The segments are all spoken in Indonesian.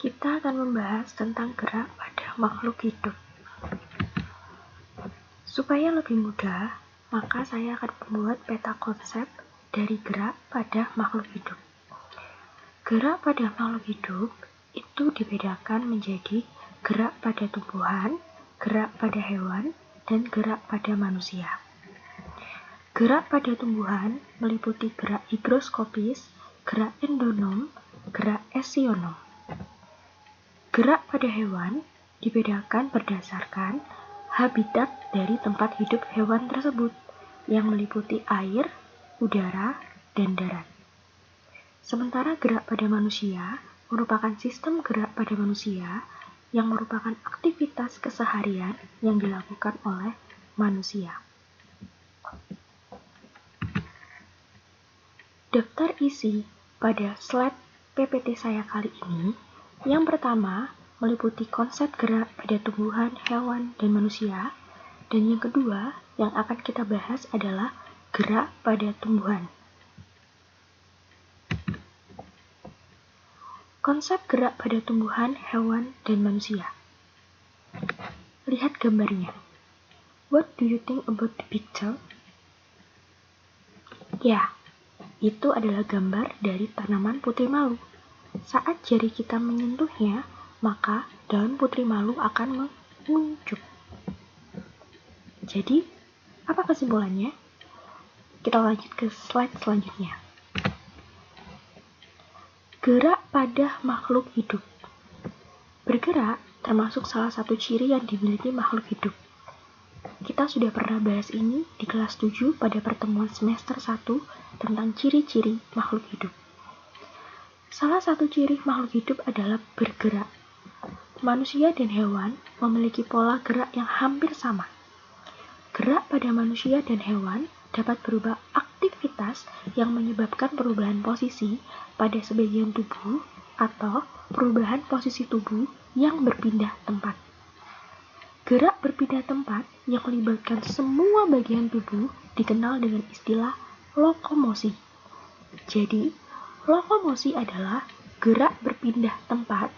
Kita akan membahas tentang gerak pada makhluk hidup. Supaya lebih mudah, maka saya akan membuat peta konsep dari gerak pada makhluk hidup. Gerak pada makhluk hidup itu dibedakan menjadi gerak pada tumbuhan, gerak pada hewan, dan gerak pada manusia. Gerak pada tumbuhan meliputi gerak higroskopis, gerak endonom, gerak esionom. Gerak pada hewan dibedakan berdasarkan habitat dari tempat hidup hewan tersebut, yang meliputi air, udara, dan darat. Sementara gerak pada manusia merupakan sistem gerak pada manusia yang merupakan aktivitas keseharian yang dilakukan oleh manusia. Daftar isi pada slide PPT saya kali ini, yang pertama meliputi konsep gerak pada tumbuhan, hewan, dan manusia, dan yang kedua yang akan kita bahas adalah gerak pada tumbuhan. Konsep gerak pada tumbuhan, hewan, dan manusia. Lihat gambarnya. What do you think about the picture? Ya, itu adalah gambar dari tanaman putri malu. Saat jari kita menyentuhnya, maka daun putri malu akan menguncup. Jadi, apa kesimpulannya? Kita lanjut ke slide selanjutnya. Gerak pada makhluk hidup. Bergerak termasuk salah satu ciri yang dimiliki makhluk hidup. Kita sudah pernah bahas ini di kelas 7 pada pertemuan semester 1 tentang ciri-ciri makhluk hidup. Salah satu ciri makhluk hidup adalah bergerak. Manusia dan hewan memiliki pola gerak yang hampir sama. Gerak pada manusia dan hewan dapat berupa aktivitas yang menyebabkan perubahan posisi pada sebagian tubuh atau perubahan posisi tubuh yang berpindah tempat. Gerak berpindah tempat yang melibatkan semua bagian tubuh dikenal dengan istilah lokomosi. Jadi, lokomosi adalah gerak berpindah tempat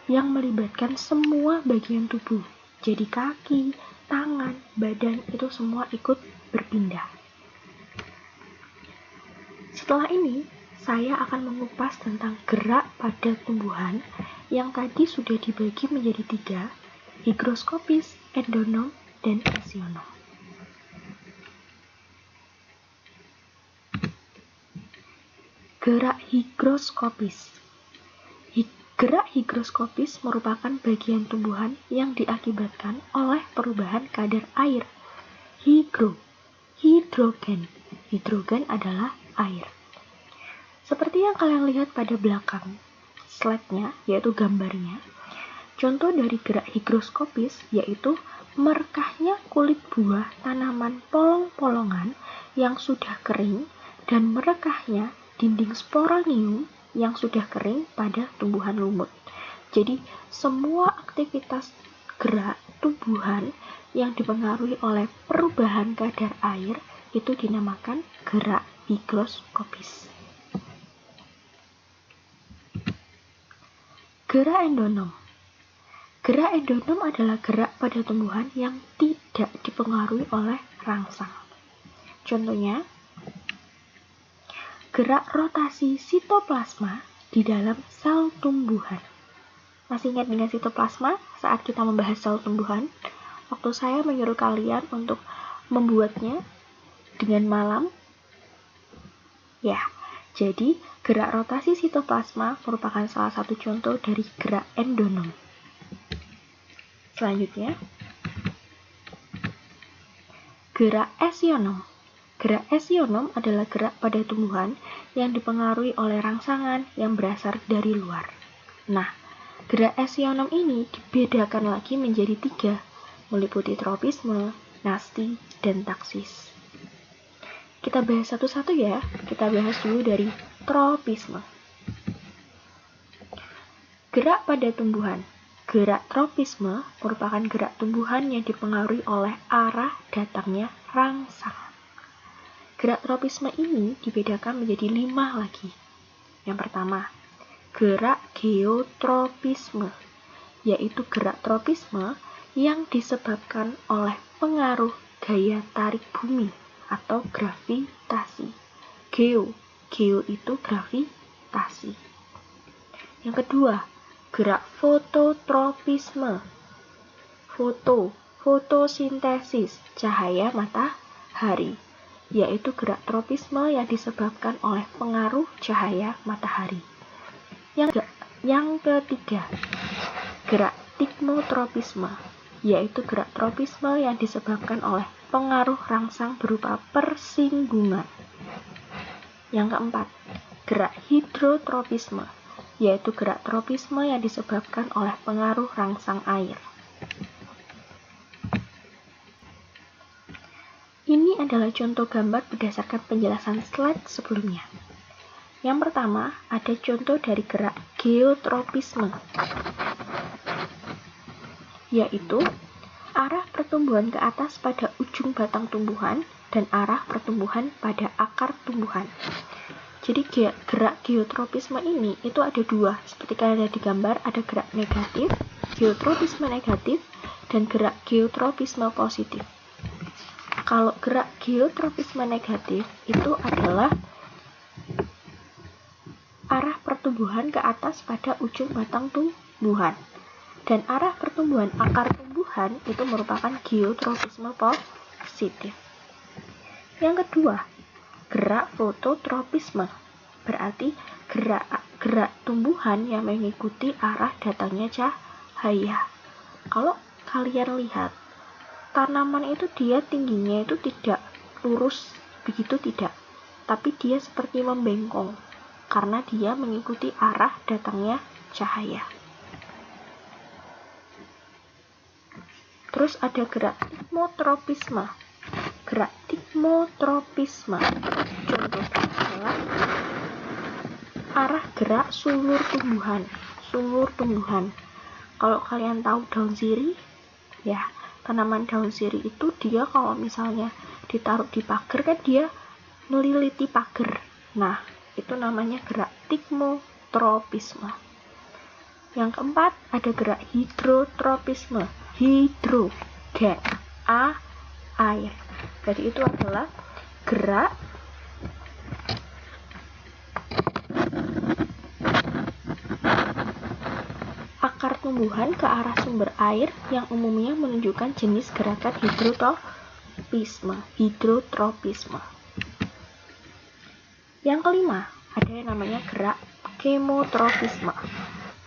yang melibatkan semua bagian tubuh. Jadi kaki, tangan, badan itu semua ikut berpindah. Setelah ini, saya akan mengupas tentang gerak pada tumbuhan yang tadi sudah dibagi menjadi 3, higroskopis, endonom, dan esionom. Gerak higroskopis. Gerak higroskopis merupakan bagian tumbuhan yang diakibatkan oleh perubahan kadar air. Hidrogen. Hidrogen adalah air. Seperti yang kalian lihat pada belakang slide-nya, yaitu gambarnya. Contoh dari gerak higroskopis yaitu merekahnya kulit buah tanaman polong-polongan yang sudah kering dan merekahnya dinding sporanium yang sudah kering pada tumbuhan lumut. Jadi, semua aktivitas gerak tumbuhan yang dipengaruhi oleh perubahan kadar air itu dinamakan gerak higroskopis. Gerak endonom. Gerak endonom adalah gerak pada tumbuhan yang tidak dipengaruhi oleh rangsang. Contohnya, gerak rotasi sitoplasma di dalam sel tumbuhan. Masih ingat dengan sitoplasma saat kita membahas sel tumbuhan? Waktu saya menyuruh kalian untuk membuatnya dengan malam? Ya, jadi gerak rotasi sitoplasma merupakan salah satu contoh dari gerak endonom. Selanjutnya, gerak esionom. Gerak esionom adalah gerak pada tumbuhan yang dipengaruhi oleh rangsangan yang berasal dari luar. Nah, gerak esionom ini dibedakan lagi menjadi 3, meliputi tropisme, nasti, dan taksis. Kita bahas satu-satu ya. Kita bahas dulu dari tropisme. Gerak pada tumbuhan. Gerak tropisme merupakan gerak tumbuhan yang dipengaruhi oleh arah datangnya rangsang. Gerak tropisme ini dibedakan menjadi 5 lagi. Yang pertama, gerak geotropisme, yaitu gerak tropisme yang disebabkan oleh pengaruh gaya tarik bumi atau gravitasi. Geo itu gravitasi. Yang kedua, gerak fototropisme. Fotosintesis cahaya matahari, yaitu gerak tropisme yang disebabkan oleh pengaruh cahaya matahari. Yang ketiga, gerak tikmotropisme, yaitu gerak tropisme yang disebabkan oleh pengaruh rangsang berupa persinggungan. Yang keempat, gerak hidrotropisme, yaitu gerak tropisme yang disebabkan oleh pengaruh rangsang air. Ini adalah contoh gambar berdasarkan penjelasan slide sebelumnya. Yang pertama, ada contoh dari gerak geotropisme, yaitu arah pertumbuhan ke atas pada ujung batang tumbuhan dan arah pertumbuhan pada akar tumbuhan. Jadi gerak geotropisme ini itu ada dua, seperti kalian lihat di gambar, ada gerak negatif, geotropisme negatif, dan gerak geotropisme positif. Kalau gerak geotropisme negatif itu adalah arah pertumbuhan ke atas pada ujung batang tumbuhan, dan arah pertumbuhan akar tumbuhan itu merupakan geotropisme positif. Yang kedua, gerak fototropisme, berarti gerak tumbuhan yang mengikuti arah datangnya cahaya. Kalau kalian lihat, tanaman itu dia tingginya itu tidak lurus begitu, tidak, tapi dia seperti membengkong karena dia mengikuti arah datangnya cahaya. Terus ada gerak tikmotropisme. Gerak tikmotropisme contohnya adalah arah gerak sulur tumbuhan. Kalau kalian tahu daun sirih, ya, tanaman daun sirih itu dia kalau misalnya ditaruh di pagar kan dia meliliti pagar. Nah, itu namanya gerak tikmotropisme. Yang keempat, ada gerak hidrotropisme. Hidro, air. Jadi itu adalah gerak akar tumbuhan ke arah sumber air yang umumnya menunjukkan jenis gerakan hidrotropisme. Yang kelima, ada yang namanya gerak kemotropisme.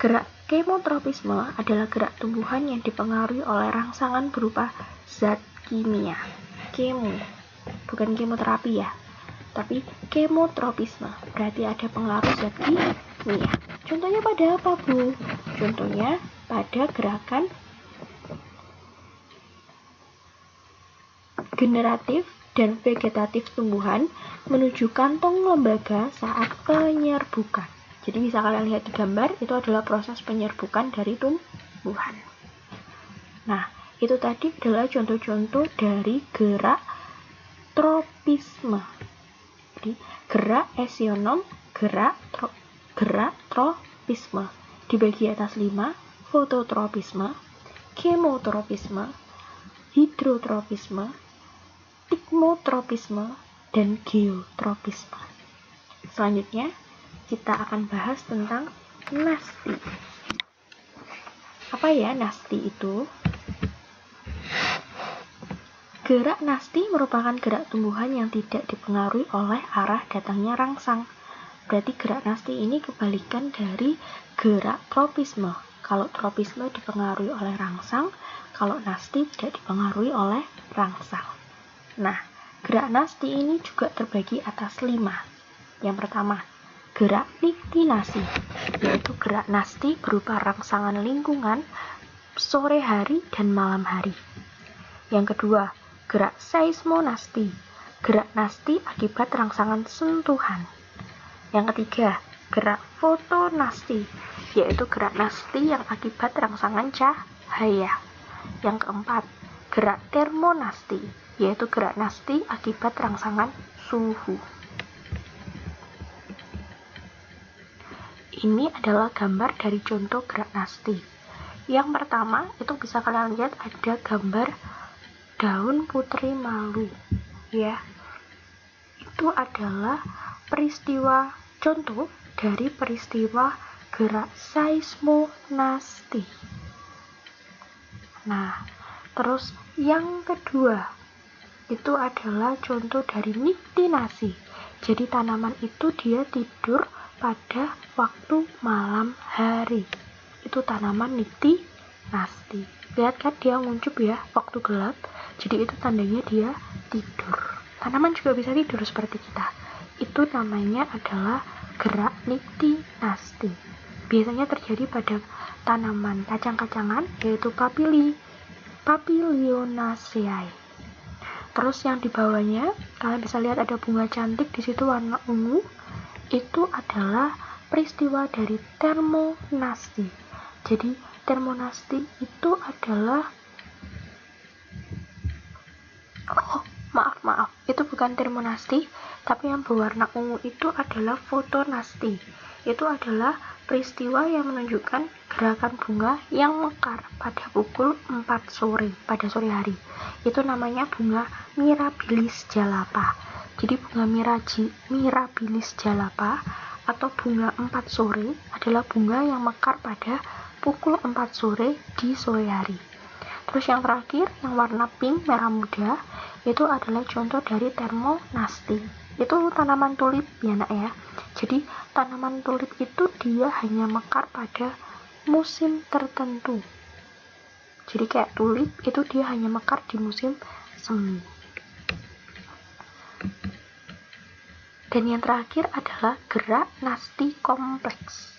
Gerak kemotropisme adalah gerak tumbuhan yang dipengaruhi oleh rangsangan berupa zat kimia. Kemo, bukan kemoterapi ya, tapi kemotropisme, berarti ada pengaruh zat kimia. Contohnya pada apa, Bu? Contohnya pada gerakan generatif dan vegetatif tumbuhan menuju kantong lembaga saat penyerbukan. Jadi bisa kalian lihat di gambar, itu adalah proses penyerbukan dari tumbuhan. Nah, itu tadi adalah contoh-contoh dari gerak tropisme. Jadi, gerak esionom, gerak tropisme. Dibagi atas 5, fototropisme, kemotropisme, hidrotropisme, tikmotropisme, dan geotropisme. Selanjutnya, kita akan bahas tentang nasti. Apa ya nasti itu? Gerak nasti merupakan gerak tumbuhan yang tidak dipengaruhi oleh arah datangnya rangsang. Berarti gerak nasti ini kebalikan dari gerak tropisme. Kalau tropisme dipengaruhi oleh rangsang, kalau nasti tidak dipengaruhi oleh rangsang. Nah, gerak nasti ini juga terbagi atas 5. Yang pertama, gerak niktinasi, yaitu gerak nasti berupa rangsangan lingkungan sore hari dan malam hari. Yang kedua, gerak seismonasti, gerak nasti akibat rangsangan sentuhan. Yang ketiga, gerak fotonasti, yaitu gerak nasti yang akibat rangsangan cahaya. Yang keempat, gerak termonasti, yaitu gerak nasti akibat rangsangan suhu. ini adalah gambar dari contoh gerak nasti. Yang pertama itu bisa kalian lihat ada gambar daun putri malu, ya. Itu adalah peristiwa contoh dari peristiwa gerak seismonasti. Nah, terus yang kedua itu adalah contoh dari niktinasi. Jadi tanaman itu dia tidur pada waktu malam hari. Itu tanaman niktinasti. Lihat kan dia nguncup ya waktu gelap. Jadi itu tandanya dia tidur. Tanaman juga bisa tidur seperti kita. Itu namanya adalah gerak niktinasti. Biasanya terjadi pada tanaman kacang-kacangan yaitu Papilionaceae. Terus yang di bawahnya kalian bisa lihat ada bunga cantik di situ warna ungu. Itu adalah peristiwa dari termonasti. Jadi termonasti itu adalah maaf, itu bukan termonasti, tapi yang berwarna ungu itu adalah fotonasti. Itu adalah peristiwa yang menunjukkan gerakan bunga yang mekar pada pukul 4 sore pada sore hari. Itu namanya bunga Mirabilis jalapa. Jadi bunga Mirabilis jalapa atau bunga 4 sore adalah bunga yang mekar pada pukul 4 sore di sore hari. Terus yang terakhir, yang warna pink merah muda, itu adalah contoh dari termonasti. Itu tanaman tulip ya nak ya. Jadi tanaman tulip itu dia hanya mekar pada musim tertentu. Jadi kayak tulip itu dia hanya mekar di musim semi. Dan yang terakhir adalah gerak nasti kompleks.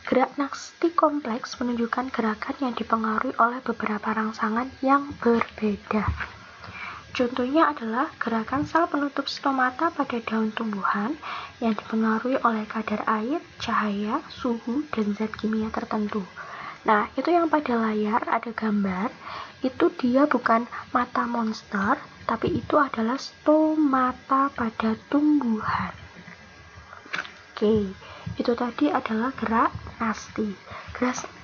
Gerak nasti kompleks menunjukkan gerakan yang dipengaruhi oleh beberapa rangsangan yang berbeda. Contohnya adalah gerakan sel penutup stomata pada daun tumbuhan yang dipengaruhi oleh kadar air, cahaya, suhu, dan zat kimia tertentu. Nah, itu yang pada layar ada gambar, itu dia bukan mata monster, tapi itu adalah stomata pada tumbuhan. Oke, itu tadi adalah gerak nasti.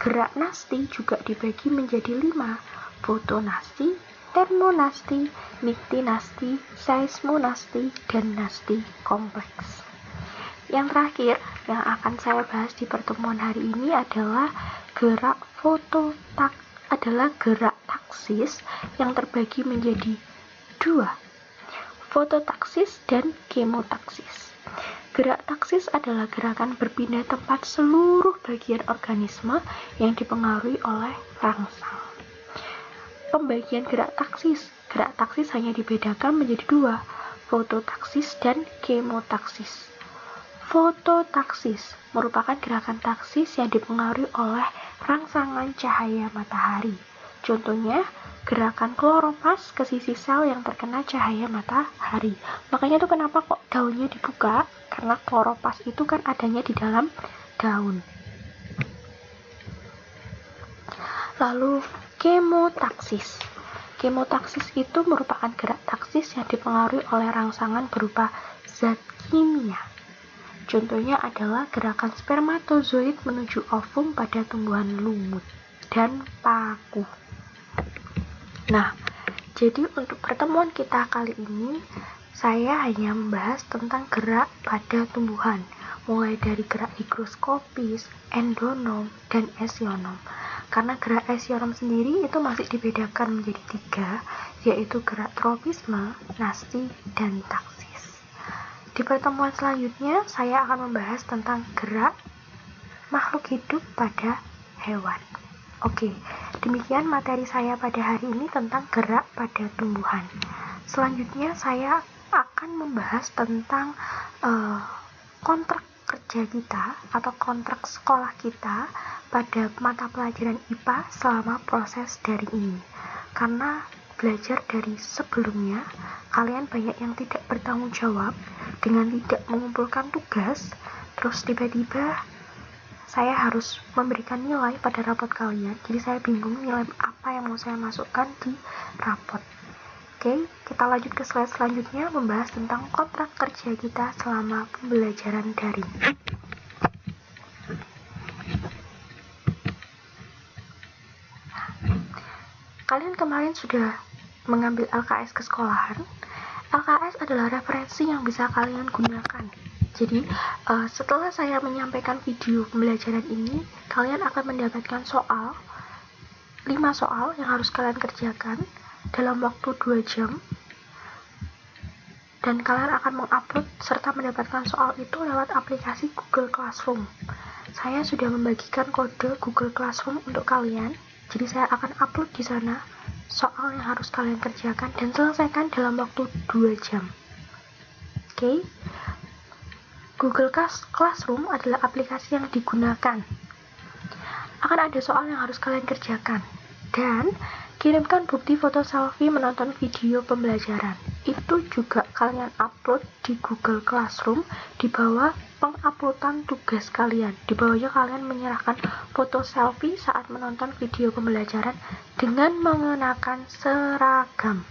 Gerak nasti juga dibagi menjadi 5, fotonasti, termonasti, niktinasti, seismonasti, dan nasti kompleks. Yang terakhir yang akan saya bahas di pertemuan hari ini adalah gerak taksis yang terbagi menjadi 2, fototaksis dan kemotaksis. Gerak taksis adalah gerakan berpindah tempat seluruh bagian organisme yang dipengaruhi oleh rangsang. Pembagian gerak taksis hanya dibedakan menjadi 2, fototaksis dan kemotaksis. Fototaksis merupakan gerakan taksis yang dipengaruhi oleh rangsangan cahaya matahari. Contohnya, gerakan kloropas ke sisi sel yang terkena cahaya matahari. Makanya itu kenapa kok daunnya dibuka, karena kloropas itu kan adanya di dalam daun. Lalu kemotaksis. Kemotaksis itu merupakan gerak taksis yang dipengaruhi oleh rangsangan berupa zat kimia. Contohnya adalah gerakan spermatozoid menuju ovum pada tumbuhan lumut dan paku. Nah, jadi untuk pertemuan kita kali ini, saya hanya membahas tentang gerak pada tumbuhan, mulai dari gerak higroskopis, endonom, dan esionom. Karena gerak esionom sendiri itu masih dibedakan menjadi 3, yaitu gerak tropisme, nasti, dan taksis. Di pertemuan selanjutnya, saya akan membahas tentang gerak makhluk hidup pada hewan. Oke, demikian materi saya pada hari ini tentang gerak pada tumbuhan. Selanjutnya, saya akan membahas tentang kontrak kerja kita atau kontrak sekolah kita pada mata pelajaran IPA selama proses daring ini. Karena belajar dari sebelumnya, kalian banyak yang tidak bertanggung jawab dengan tidak mengumpulkan tugas, terus tiba-tiba saya harus memberikan nilai pada rapot kalian, jadi saya bingung nilai apa yang mau saya masukkan di rapot. Oke, kita lanjut ke slide selanjutnya, membahas tentang kontrak kerja kita selama pembelajaran daring. Kalian kemarin sudah mengambil LKS ke sekolahan. LKS adalah referensi yang bisa kalian gunakan. Jadi, setelah saya menyampaikan video pembelajaran ini, kalian akan mendapatkan 5 soal yang harus kalian kerjakan dalam waktu 2 jam. Dan kalian akan mengupload serta mendapatkan soal itu lewat aplikasi Google Classroom. Saya sudah membagikan kode Google Classroom untuk kalian. Jadi saya akan upload di sana soal yang harus kalian kerjakan dan selesaikan dalam waktu 2 jam. Oke. Google Classroom adalah aplikasi yang digunakan. Akan ada soal yang harus kalian kerjakan. Dan kirimkan bukti foto selfie menonton video pembelajaran. Itu juga kalian upload di Google Classroom di bawah penguploadan tugas kalian. Di bawahnya kalian menyerahkan foto selfie saat menonton video pembelajaran dengan mengenakan seragam.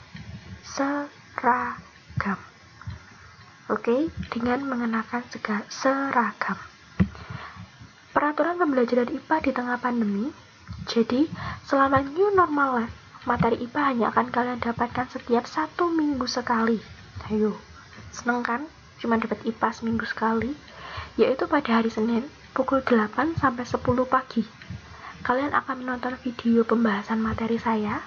Oke, dengan mengenakan seragam. Peraturan pembelajaran IPA di tengah pandemi. Jadi, selama new normal materi IPA hanya akan kalian dapatkan setiap 1 minggu sekali. Ayo, seneng kan? Cuma dapat IPA seminggu sekali, yaitu pada hari Senin pukul 8 sampai 10 pagi. Kalian akan menonton video pembahasan materi saya,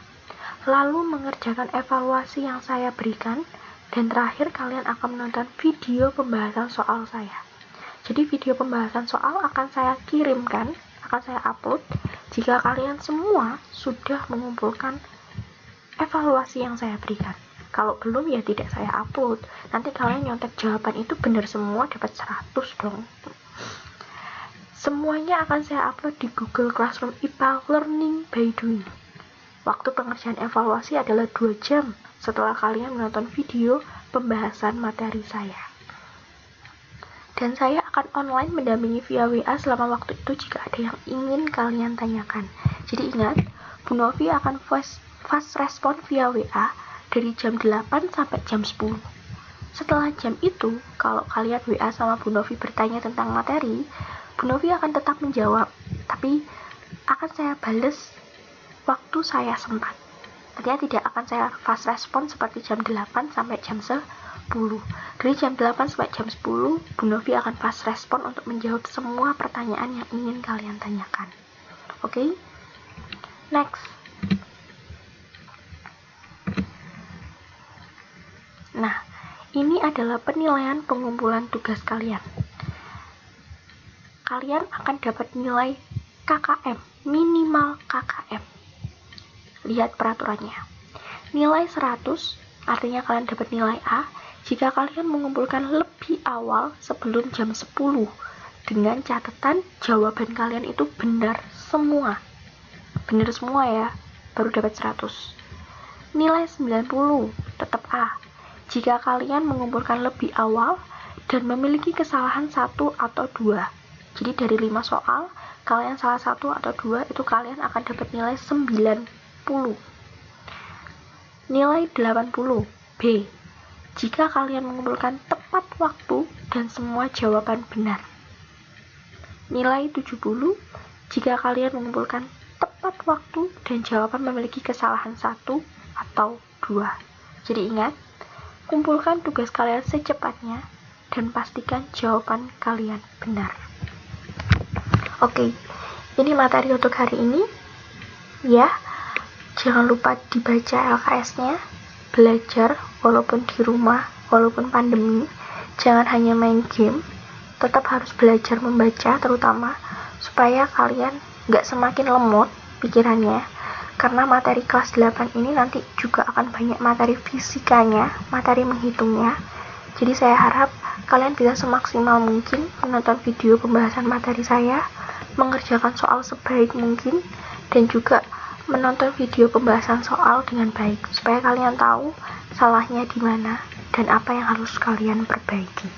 lalu mengerjakan evaluasi yang saya berikan, dan terakhir kalian akan menonton video pembahasan soal saya. Jadi video pembahasan soal akan saya kirimkan, akan saya upload jika kalian semua sudah mengumpulkan evaluasi yang saya berikan. Kalau belum ya tidak saya upload. Nanti kalian nyontek jawaban itu benar semua, dapat 100 dong. Semuanya akan saya upload di Google Classroom IPA Learning by Doing. Waktu pengerjaan evaluasi adalah 2 jam setelah kalian menonton video pembahasan materi saya. Dan saya akan online mendampingi via WA selama waktu itu jika ada yang ingin kalian tanyakan. Jadi ingat, Bu Novi akan fast respon via WA dari jam 8 sampai jam 10. Setelah jam itu, kalau kalian WA sama Bu Novi bertanya tentang materi, Bu Novi akan tetap menjawab, tapi akan saya bales waktu saya sempat. Artinya tidak akan saya fast respon seperti jam 8 sampai jam 10. Dari jam 8 sampai jam 10, Bu Novi akan fast respon untuk menjawab semua pertanyaan yang ingin kalian tanyakan. Oke? Next. Nah, ini adalah penilaian pengumpulan tugas kalian. Kalian akan dapat nilai KKM, minimal KKM. Lihat peraturannya. Nilai 100, artinya kalian dapat nilai A, jika kalian mengumpulkan lebih awal sebelum jam 10, dengan catatan jawaban kalian itu benar semua. Benar semua ya, baru dapat 100. Nilai 90, tetap A, jika kalian mengumpulkan lebih awal dan memiliki kesalahan 1 atau 2. Jadi dari 5 soal, kalian salah 1 atau 2, itu kalian akan dapat nilai 90. Nilai 80, B, jika kalian mengumpulkan tepat waktu dan semua jawaban benar. Nilai 70, jika kalian mengumpulkan tepat waktu dan jawaban memiliki kesalahan 1 atau 2. Jadi ingat, kumpulkan tugas kalian secepatnya dan pastikan jawaban kalian benar. Oke, ini materi untuk hari ini. Ya, jangan lupa dibaca LKS-nya, belajar walaupun di rumah, walaupun pandemi. Jangan hanya main game, tetap harus belajar membaca terutama, supaya kalian nggak semakin lemot pikirannya. Karena materi kelas 8 ini nanti juga akan banyak materi fisikanya, materi menghitungnya. Jadi saya harap kalian bisa semaksimal mungkin menonton video pembahasan materi saya, mengerjakan soal sebaik mungkin, dan juga menonton video pembahasan soal dengan baik, supaya kalian tahu salahnya di mana dan apa yang harus kalian perbaiki.